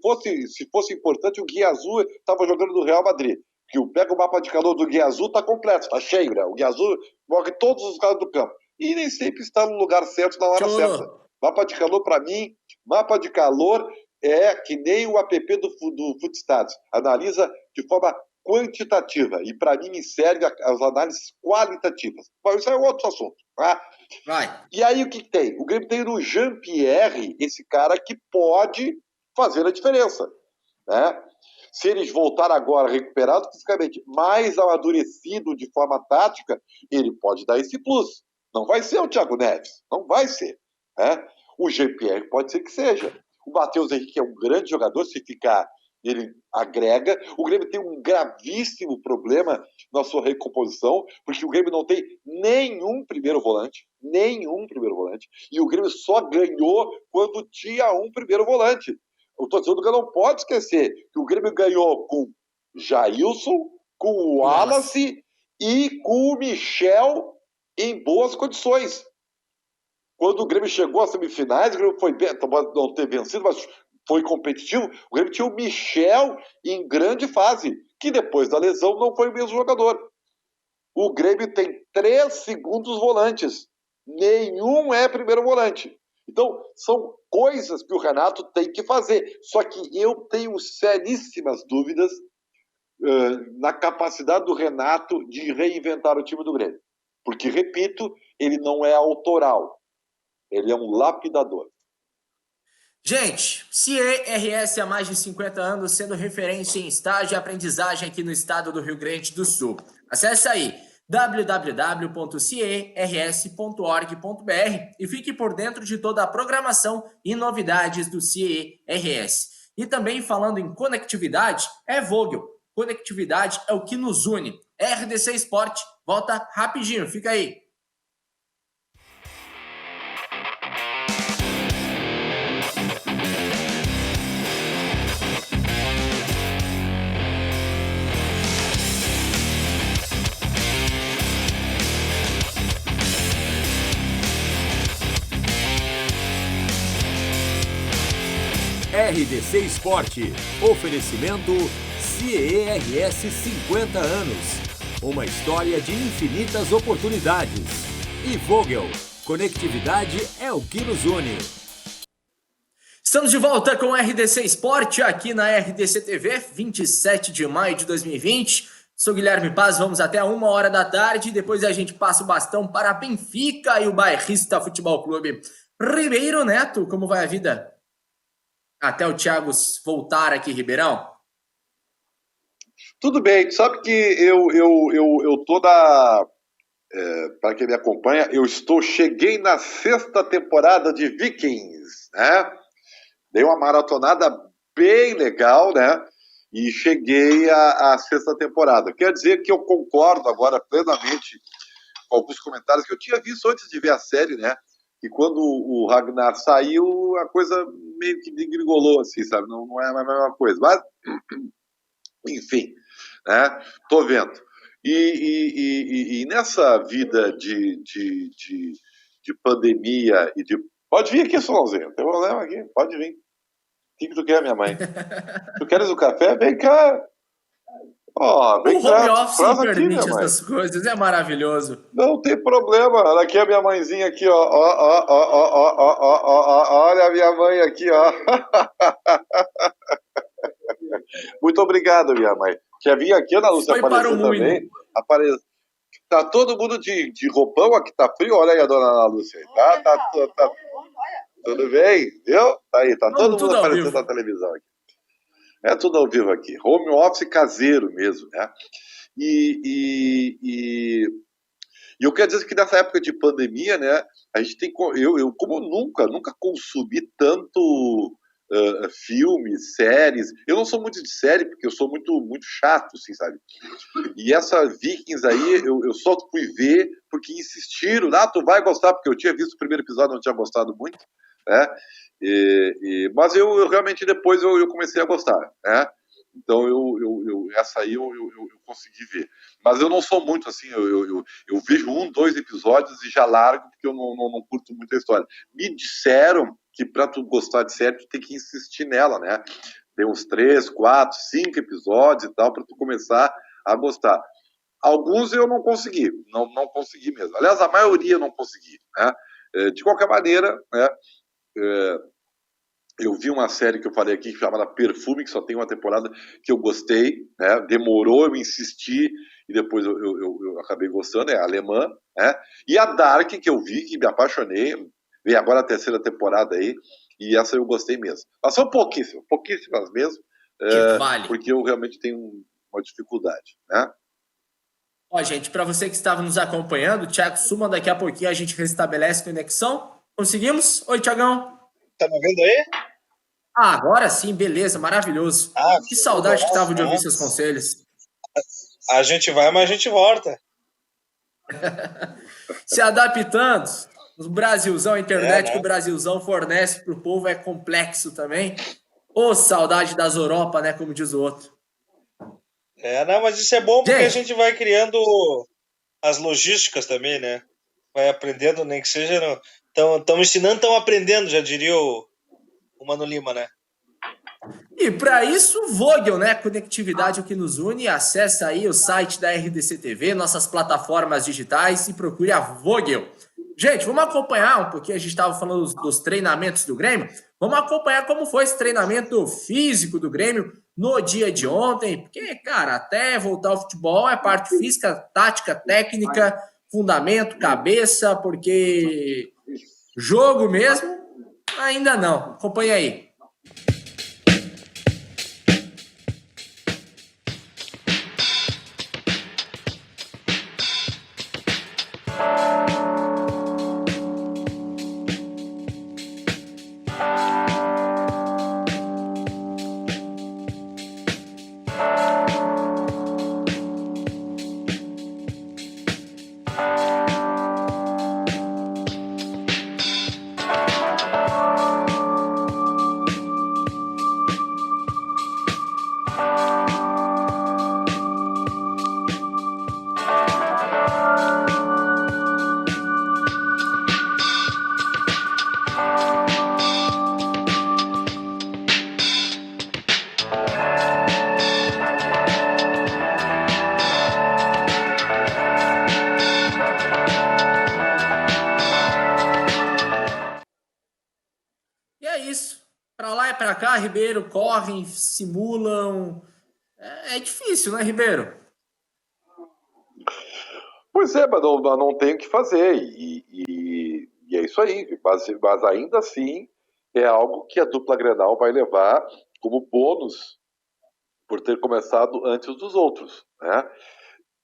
fosse importante, o Guia Azul estava jogando no Real Madrid. Que pega o mapa de calor do Guia Azul, tá completo, tá cheio, né? O Guia Azul morre todos os caras do campo. E nem sempre está no lugar certo, na hora certa. Mapa de calor, para mim, mapa de calor é que nem o app do Footstats. Analisa de forma quantitativa. E, para mim, me serve as análises qualitativas. Bom, isso é outro assunto. Tá? Vai. E aí, o que tem? O Grêmio tem no Jean-Pierre esse cara que pode fazer a diferença. Né? Se eles voltar agora recuperado fisicamente, mais amadurecido de forma tática, ele pode dar esse plus. Não vai ser o Thiago Neves. Não vai ser. Né? O Jean-Pierre pode ser que seja. O Matheus Henrique é um grande jogador, se ficar, ele agrega. O Grêmio tem um gravíssimo problema na sua recomposição, porque o Grêmio não tem nenhum primeiro volante, e o Grêmio só ganhou quando tinha um primeiro volante. O torcedor do Grêmio não pode esquecer que o Grêmio ganhou com Jailson, com o Wallace e com o Michel em boas condições. Quando o Grêmio chegou às semifinais, o Grêmio foi bem, não ter vencido, mas foi competitivo. O Grêmio tinha o Michel em grande fase, que depois da lesão não foi o mesmo jogador. O Grêmio tem 3 segundos volantes. Nenhum é primeiro volante. Então, são coisas que o Renato tem que fazer. Só que eu tenho seríssimas dúvidas na capacidade do Renato de reinventar o time do Grêmio. Porque, repito, ele não é autoral. Ele é um lapidador. Gente, CERS há mais de 50 anos, sendo referência em estágio e aprendizagem aqui no estado do Rio Grande do Sul. Acesse aí www.ciers.org.br e fique por dentro de toda a programação e novidades do CERS. E também falando em conectividade, é Vogel. Conectividade é o que nos une. RDC Sport, volta rapidinho, fica aí. RDC Esporte. Oferecimento CERS 50 anos. Uma história de infinitas oportunidades. E Vogel. Conectividade é o que nos une. Estamos de volta com o RDC Esporte aqui na RDC TV, 27 de maio de 2020. Sou Guilherme Paz, vamos até 13h, depois a gente passa o bastão para Benfica e o Bairrista Futebol Clube. Ribeiro Neto, como vai a vida? Até o Thiago voltar aqui, Ribeirão. Tudo bem, tu sabe que eu tô na. Para quem me acompanha, cheguei na 6ª temporada de Vikings, né? Dei uma maratonada bem legal, né? E cheguei à 6ª temporada. Quer dizer que eu concordo agora plenamente com alguns comentários que eu tinha visto antes de ver a série, né? E quando o Ragnar saiu, a coisa meio que degringolou, assim, sabe? Não é a mesma coisa. Mas, enfim, né? Tô vendo. E nessa vida de pandemia e de... Pode vir aqui, Solãozinho, não tem problema aqui, pode vir. O que tu quer, minha mãe? Tu queres o café? Vem cá. Vem O home cá. office Traz aqui, permite minha mãe. essas coisas, é maravilhoso. Não tem problema. Olha aqui a minha mãezinha aqui, ó. Olha a minha mãe aqui, ó. Muito obrigado, minha mãe. Quer vir aqui, Ana Lúcia, aparecer também? Tá todo mundo de roupão aqui, tá frio? Olha aí a dona Ana Lúcia. Tá. Tudo bem? Viu? Tá aí, tá todo mundo aparecendo na televisão aqui. É tudo ao vivo aqui. Home office caseiro mesmo, né? E eu quero dizer que nessa época de pandemia, né, a gente tem... Eu como nunca consumi tanto filmes, séries. Eu não sou muito de série, porque eu sou muito chato, assim, sabe? E essa Vikings aí, eu só fui ver porque insistiram. Tu vai gostar, porque eu tinha visto o primeiro episódio, não tinha gostado muito, né? Mas eu realmente depois eu comecei a gostar, né? Então essa aí eu consegui ver. Mas eu não sou muito assim, eu vejo 1, 2 episódios e já largo, porque eu não curto muito a história. Me disseram que para tu gostar de série, tu tem que insistir nela, né? Tem uns 3, 4, 5 episódios e tal, para tu começar a gostar. Alguns eu não consegui, não consegui mesmo. Aliás, a maioria eu não consegui, né? De qualquer maneira, né? Eu vi uma série que eu falei aqui chamada Perfume, que só tem uma temporada, que eu gostei, né? Demorou, eu insisti e depois eu acabei gostando, é alemã, né? E a Dark, que eu vi, que me apaixonei, vem agora a 3ª temporada aí, e essa eu gostei mesmo. Mas são pouquíssimas mesmo, porque eu realmente tenho uma dificuldade, né? Ó, gente, para você que estava nos acompanhando, o Thiago suma, daqui a pouquinho a gente restabelece a conexão. Conseguimos? Oi, Thiagão. Tá me ouvindo aí? Agora sim, beleza, maravilhoso. Que saudade que tava de ouvir seus conselhos. A gente vai, mas a gente volta. Se adaptando. O Brasilzão, a internet que o Brasilzão fornece pro povo é complexo também. Saudade das Europa, né? Como diz o outro. Mas isso é bom porque a gente vai criando as logísticas também, né? Vai aprendendo, nem que seja... Estão ensinando, estão aprendendo, já diria o Mano Lima, né? E para isso, Vogel, né? Conectividade é o que nos une. Acesse aí o site da RDC TV, nossas plataformas digitais e procure a Vogel. Gente, vamos acompanhar um pouquinho. A gente estava falando dos treinamentos do Grêmio. Vamos acompanhar como foi esse treinamento físico do Grêmio no dia de ontem. Porque, cara, até voltar ao futebol é parte física, tática, técnica, fundamento, cabeça, porque jogo mesmo, ainda não. Acompanha aí. Pra cá, Ribeiro, correm, simulam. É difícil, né, Ribeiro? Pois é, mas não tem o que fazer. E é isso aí. Mas ainda assim, é algo que a dupla Grenal vai levar como bônus por ter começado antes dos outros, né?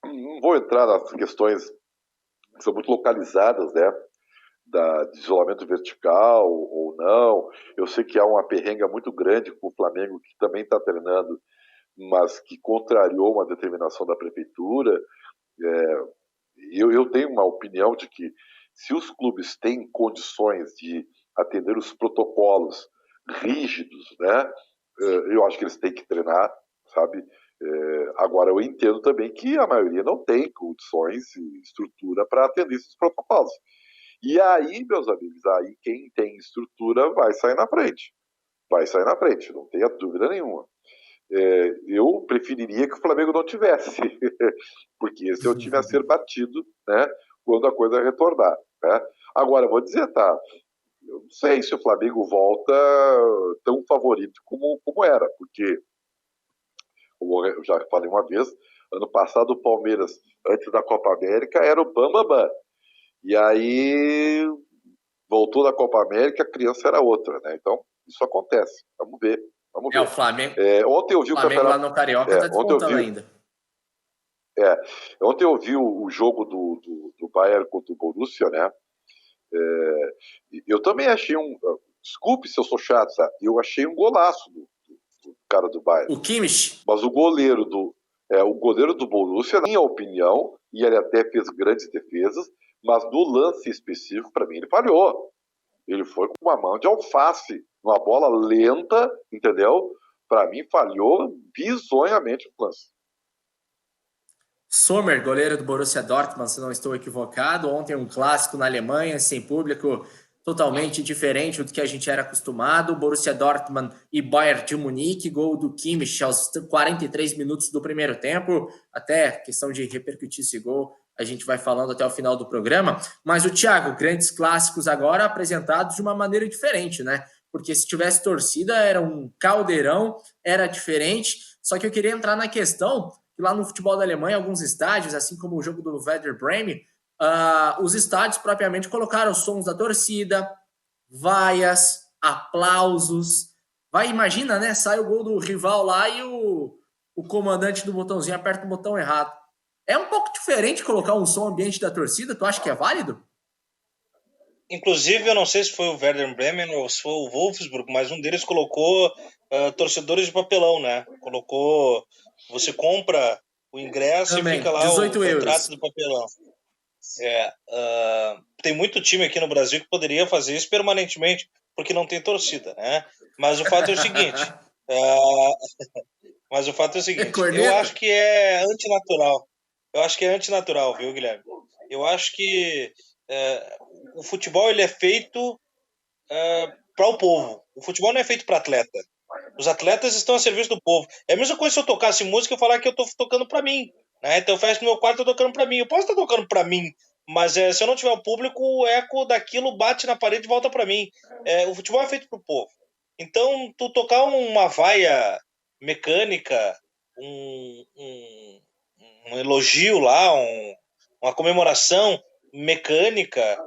Não vou entrar nas questões que são muito localizadas, né? De isolamento vertical ou não. Eu sei que há uma perrenga muito grande com o Flamengo, que também está treinando, mas que contrariou uma determinação da prefeitura. Eu tenho uma opinião de que se os clubes têm condições de atender os protocolos rígidos, né, eu acho que eles têm que treinar, sabe? Agora, eu entendo também que a maioria não tem condições e estrutura para atender esses protocolos. E aí, meus amigos, aí quem tem estrutura vai sair na frente. Vai sair na frente, não tenha dúvida nenhuma. Eu preferiria que o Flamengo não tivesse, porque esse é o time a ser batido, né, quando a coisa retornar, né? Agora, eu vou dizer, tá, eu não sei se o Flamengo volta tão favorito como era, porque, como eu já falei uma vez, ano passado o Palmeiras, antes da Copa América, era o bambambam. E aí voltou da Copa América, a criança era outra, né? Então, isso acontece. Vamos ver. Vamos ver. O Flamengo, ontem eu vi o Flamengo lá campeonato. no Carioca tá despontando ainda. Ontem eu vi o jogo do Bayern contra o Borussia, né? Eu também achei desculpe se eu sou chato, sabe? Eu achei um golaço do cara do Bayern. O Kimmich. Mas o goleiro do Borussia, na minha opinião, e ele até fez grandes defesas, mas no lance específico, para mim, ele falhou. Ele foi com uma mão de alface, uma bola lenta, entendeu? Para mim, falhou bizonhamente o lance. Sommer, goleiro do Borussia Dortmund, se não estou equivocado. Ontem um clássico na Alemanha, sem público, totalmente diferente do que a gente era acostumado. Borussia Dortmund e Bayern de Munique, gol do Kimmich aos 43 minutos do primeiro tempo. Até questão de repercutir esse gol, a gente vai falando até o final do programa. Mas o Thiago, grandes clássicos agora apresentados de uma maneira diferente, né? Porque se tivesse torcida, era um caldeirão, era diferente. Só que eu queria entrar na questão que lá no futebol da Alemanha, alguns estádios, assim como o jogo do Werder Bremen, os estádios propriamente colocaram sons da torcida, vaias, aplausos. Imagina, né? Sai o gol do rival lá e o comandante do botãozinho aperta o botão errado. É um pouco diferente colocar um som ambiente da torcida? Tu acha que é válido? Inclusive, eu não sei se foi o Werder Bremen ou se foi o Wolfsburg, mas um deles colocou torcedores de papelão, né? Colocou, você compra o ingresso também, e fica lá 18 o euros. retrato do papelão. Tem muito time aqui no Brasil que poderia fazer isso permanentemente, porque não tem torcida, né? Mas o fato é o seguinte... eu acho que é antinatural. Eu acho que é antinatural, viu, Guilherme? Eu acho que o futebol ele é feito para o povo. O futebol não é feito para atleta. Os atletas estão a serviço do povo. É a mesma coisa se eu tocasse música e eu falar que eu estou tocando para mim, né? Então eu fecho no meu quarto, eu tô tocando para mim. Eu posso estar tocando para mim, mas se eu não tiver o público, o eco daquilo bate na parede e volta para mim. O futebol é feito para o povo. Então, tu tocar uma vaia mecânica, um elogio lá, uma comemoração mecânica,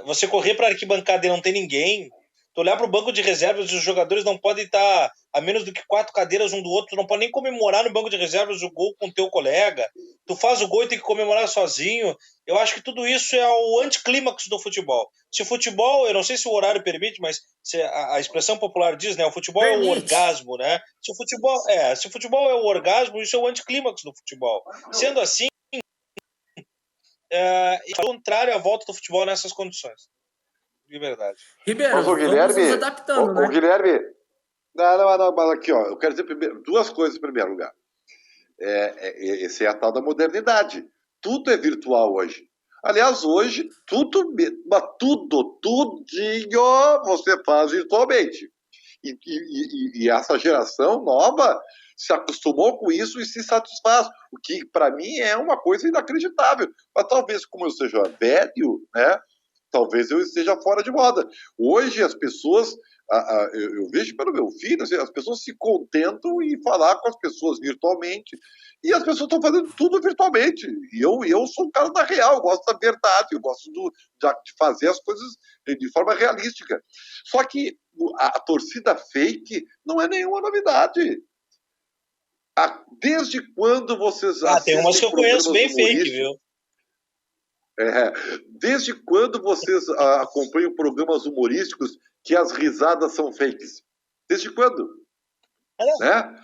você correr para a arquibancada e não ter ninguém, tu olhar para o banco de reservas e os jogadores não podem estar a menos do que 4 cadeiras um do outro, tu não pode nem comemorar no banco de reservas o gol com o teu colega, tu faz o gol e tem que comemorar sozinho. Eu acho que tudo isso é o anticlímax do futebol. Se o futebol, eu não sei se o horário permite, mas a expressão popular diz, né, o futebol é o orgasmo, né? Se o futebol é o orgasmo, isso é o anticlímax do futebol. Sendo assim, é contrário à volta do futebol nessas condições. De verdade. Ribeiro, mas o Guilherme, vamos nos adaptando, né? O Guilherme, não, mas aqui, ó, eu quero dizer primeiro, duas coisas em primeiro lugar. Essa é a tal da modernidade. Tudo é virtual hoje. Aliás, hoje, tudinho você faz virtualmente. E essa geração nova se acostumou com isso e se satisfaz, o que para mim é uma coisa inacreditável. Mas talvez, como eu seja velho, né, talvez eu esteja fora de moda. Hoje as pessoas eu vejo pelo meu filho, assim, as pessoas se contentam em falar com as pessoas virtualmente, e as pessoas estão fazendo tudo virtualmente. E eu sou um cara da real, eu gosto da verdade, eu gosto de fazer as coisas de forma realística. Só que a torcida fake não é nenhuma novidade. Desde quando vocês tem umas que eu conheço bem fake, viu? Desde quando vocês acompanham programas humorísticos que as risadas são fakes? Desde quando? Né?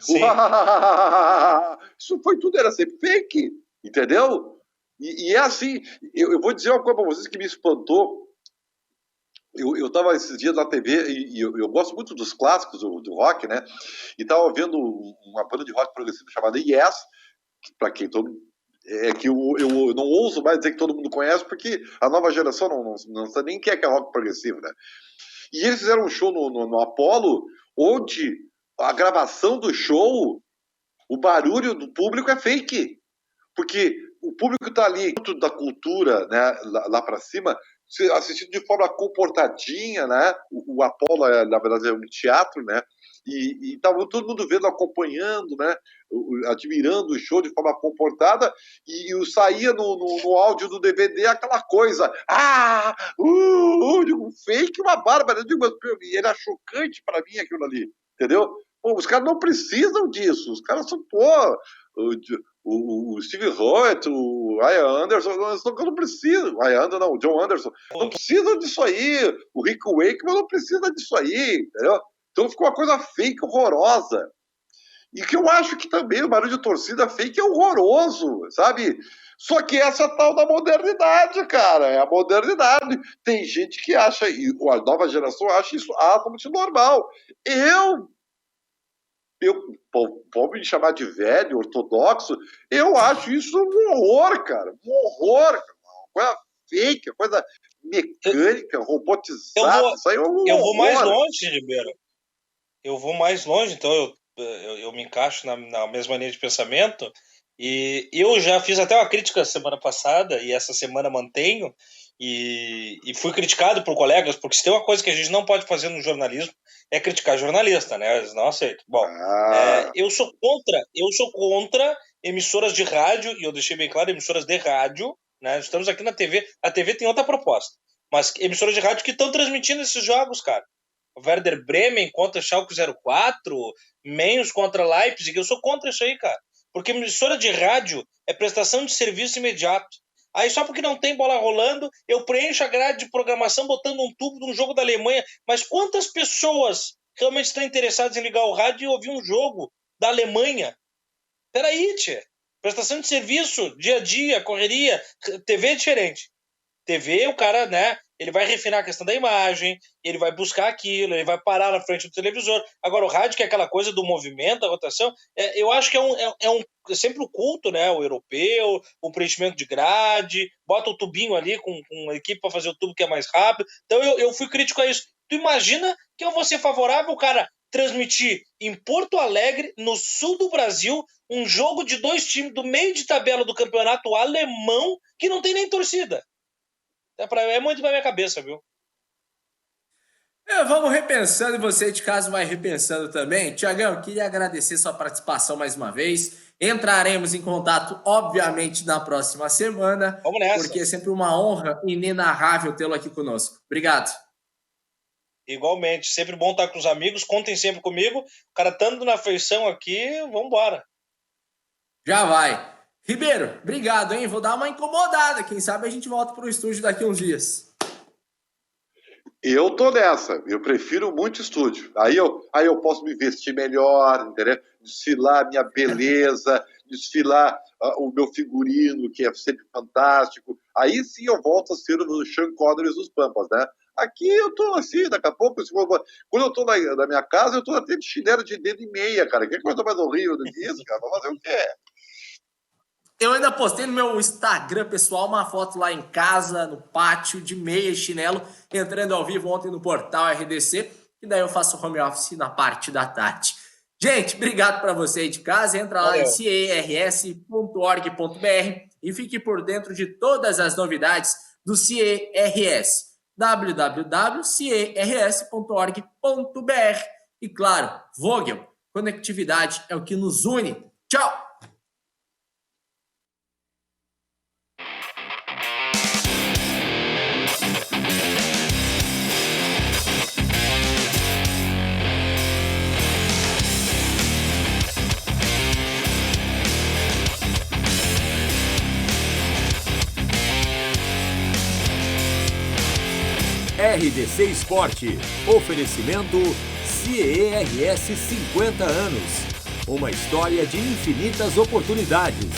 Isso foi tudo, era sempre fake, entendeu? E é assim, eu vou dizer uma coisa para vocês que me espantou. Eu estava esses dias na TV e eu gosto muito dos clássicos do rock, né? E estava vendo uma banda de rock progressivo chamada Yes, para quem que eu não ouso mais dizer que todo mundo conhece, porque a nova geração não sabe nem o que é rock progressivo, né? E eles fizeram um show no Apollo, onde a gravação do show, o barulho do público é fake. Porque o público está ali, dentro da cultura, né, lá para cima, assistindo de forma comportadinha, né? O Apollo, na verdade, é um teatro, né? E estava todo mundo vendo, acompanhando, né? Admirando o show de forma comportada, e saía no áudio do DVD aquela coisa, digo, fake, uma bárbara, eu digo, mas era chocante para mim aquilo ali, entendeu? Pô, os caras não precisam disso, os caras são, o Steve Hoyt, o Ryan Anderson, não precisam. O John Anderson, não precisam disso aí. O Rick Wakeman não precisa disso aí, entendeu? Então ficou uma coisa fake horrorosa. E que eu acho que também o barulho de torcida fake é horroroso, sabe? Só que essa tal da modernidade, cara, é a modernidade. Tem gente que acha, e a nova geração acha isso absolutamente normal. Pode me chamar de velho, ortodoxo, eu acho isso um horror, cara. Um horror, uma coisa fake, coisa mecânica, robotizada. Isso aí é um horror. Eu vou mais longe, Ribeiro. Eu vou mais longe, então eu me encaixo na mesma linha de pensamento. E eu já fiz até uma crítica semana passada, e essa semana mantenho, e fui criticado por colegas, porque se tem uma coisa que a gente não pode fazer no jornalismo é criticar jornalista, né? Eles não aceitam. Bom, eu sou contra emissoras de rádio, e eu deixei bem claro, emissoras de rádio, né? Estamos aqui na TV, a TV tem outra proposta, mas emissoras de rádio que estão transmitindo esses jogos, cara. Werder Bremen contra Schalke 04, Mainz contra Leipzig, eu sou contra isso aí, cara. Porque emissora de rádio é prestação de serviço imediato. Aí só porque não tem bola rolando, eu preencho a grade de programação botando um tubo de um jogo da Alemanha. Mas quantas pessoas realmente estão interessadas em ligar o rádio e ouvir um jogo da Alemanha? Peraí, tchê. Prestação de serviço, dia a dia, correria. TV é diferente. TV, o cara, né, ele vai refinar a questão da imagem, ele vai buscar aquilo, ele vai parar na frente do televisor. Agora, o rádio, que é aquela coisa do movimento, a rotação, eu acho que é sempre o culto, né, o europeu, o preenchimento de grade, bota o tubinho ali com a equipe para fazer o tubo que é mais rápido. Então, eu fui crítico a isso. Tu imagina que eu vou ser favorável, cara, transmitir em Porto Alegre, no sul do Brasil, um jogo de dois times do meio de tabela do campeonato alemão que não tem nem torcida. É muito pra minha cabeça, viu? Vamos repensando, e você de casa vai repensando também. Tiagão, queria agradecer sua participação mais uma vez. Entraremos em contato, obviamente, na próxima semana. Vamos nessa. Porque é sempre uma honra inenarrável tê-lo aqui conosco. Obrigado. Igualmente, sempre bom estar com os amigos. Contem sempre comigo. O cara estando na feição aqui, vamos embora. Já vai. Ribeiro, obrigado, hein? Vou dar uma incomodada. Quem sabe a gente volta pro estúdio daqui uns dias. Eu tô nessa. Eu prefiro muito estúdio. Aí eu posso me vestir melhor, entendeu? Desfilar a minha beleza, desfilar o meu figurino, que é sempre fantástico. Aí sim eu volto a ser o Sean Connery dos Pampas, né? Aqui eu tô assim, daqui a pouco, quando eu tô na minha casa, eu tô até de chinelo de dedo e meia, cara. Que coisa mais horrível do que isso, cara? Vou fazer o quê? Eu ainda postei no meu Instagram pessoal uma foto lá em casa, no pátio, de meia e chinelo, entrando ao vivo ontem no portal RDC, e daí eu faço home office na parte da tarde. Gente, obrigado para você aí de casa. Entra lá em cers.org.br e fique por dentro de todas as novidades do CERS. www.cers.org.br. E claro, Vogel, conectividade é o que nos une. Tchau! RDC Esporte. Oferecimento CERS 50 anos. Uma história de infinitas oportunidades.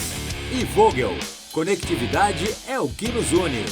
E Vogel. Conectividade é o que nos une.